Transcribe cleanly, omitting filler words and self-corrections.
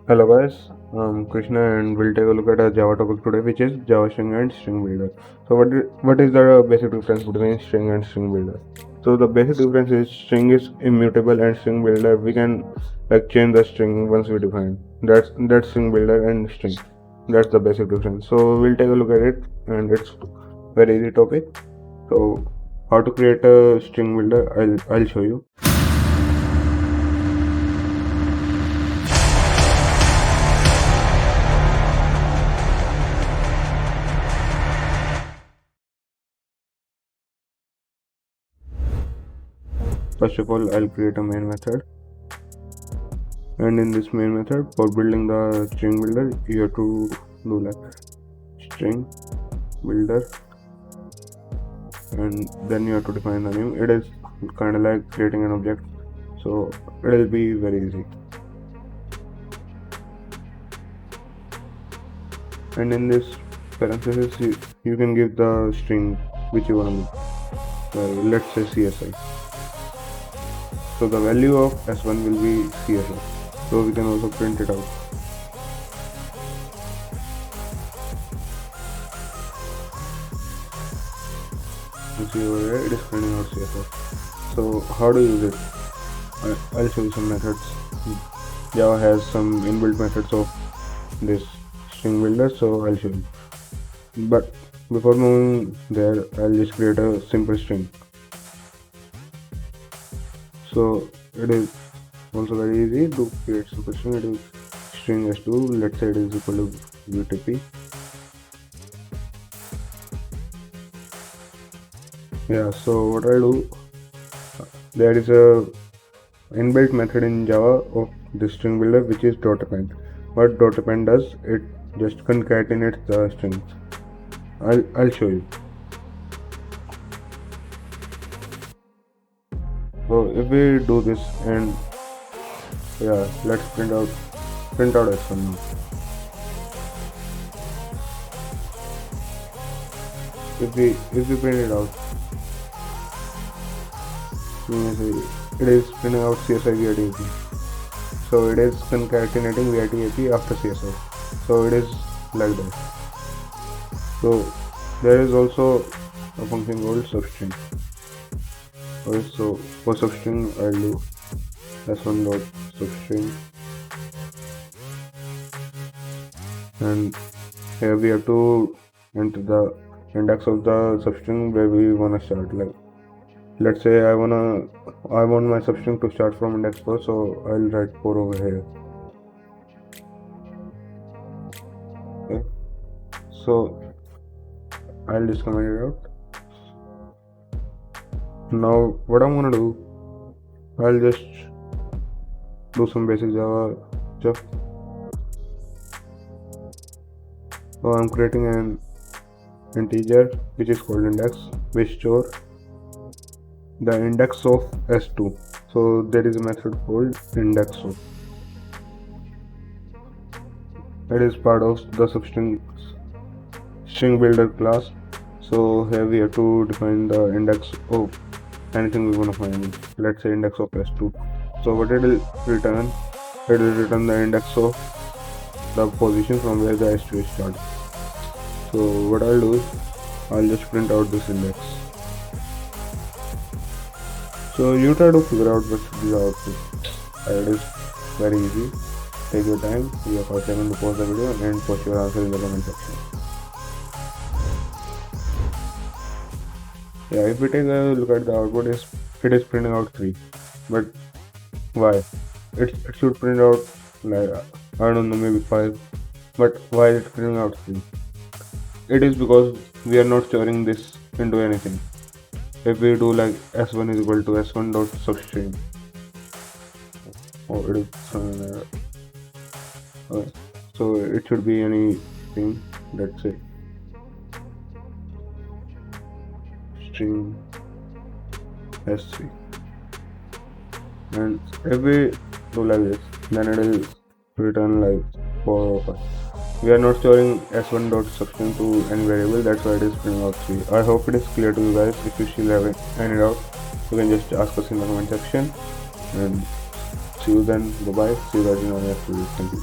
Hello guys, I'm Krishna and we'll take a look at a Java topic today, which is Java string and string builder. So what is the basic difference between string and string builder? So the basic difference is string is immutable and string builder we can change the string once we define. That's string builder and string. That's the basic difference. So we'll take a look at it and it's very easy topic. So how to create a string builder, I'll show you. First of all, I'll create a main method. And in this main method, for building the string builder, you have to do like string builder, and then you have to define the name. It is kind of like creating an object, so it will be very easy. And in this parenthesis, you can give the string which you want to, let's say CSI. So the value of S1 will be CSI. So we can also print it out. You see over here, it is printing out CSI. So how to use it? I'll show you some methods. Java has some inbuilt methods of this string builder, so I'll show you. But before moving there, I'll just create a simple string. So it is also very easy to create simple string. It is string s2. Let's say it is equal to Vit-Ap. Yeah. So what I'll do, there is a inbuilt method in Java of the string builder which is .append. What .append does, it just concatenates the strings. I'll show you. So if we do this and yeah, let's print out S1 now. If we print it out, it is printing out CSI Vit-Ap. So it is concatenating Vit-Ap after CSI. So it is like that. So there is also a function called substring. Okay, so for substring I'll do s1 dot substring, and here we have to enter the index of the substring where we wanna start. Like let's say I want my substring to start from index 4, so I'll write 4 over here. Okay, so I'll just comment it out. Now what I'm gonna do, I'll just do some basic Java stuff. So I'm creating an integer which is called index, which store the index of s2. So there is a method called index of. It is part of the substring string builder class. So here we have to define the index of anything we want to find. Let's say index of s2. So what it will return? It will return the index of the position from where the s2 starts. So what I'll do is I'll just print out this index. So you try to figure out what should be the output. It is very easy. Take your time. You have 5 seconds to pause the video and post your answer in the comment section. Yeah, if we take a look at the output, it is printing out 3. But why? It should print out like I don't know, maybe 5. But why is it printing out 3? It is because we are not storing this into anything. If we do like s1 is equal to s1 dot substring, it is okay. So it should be anything. Let's say string s3, and if we do like this, then it will return like 4 or 5. We are not storing s1 dot substring to any variable, that's why it is printing out 3. I hope it is clear to you guys. If you still have any doubt, you can just ask us in the comment section, and See you then. Bye bye. See you guys in our next video. Thank you.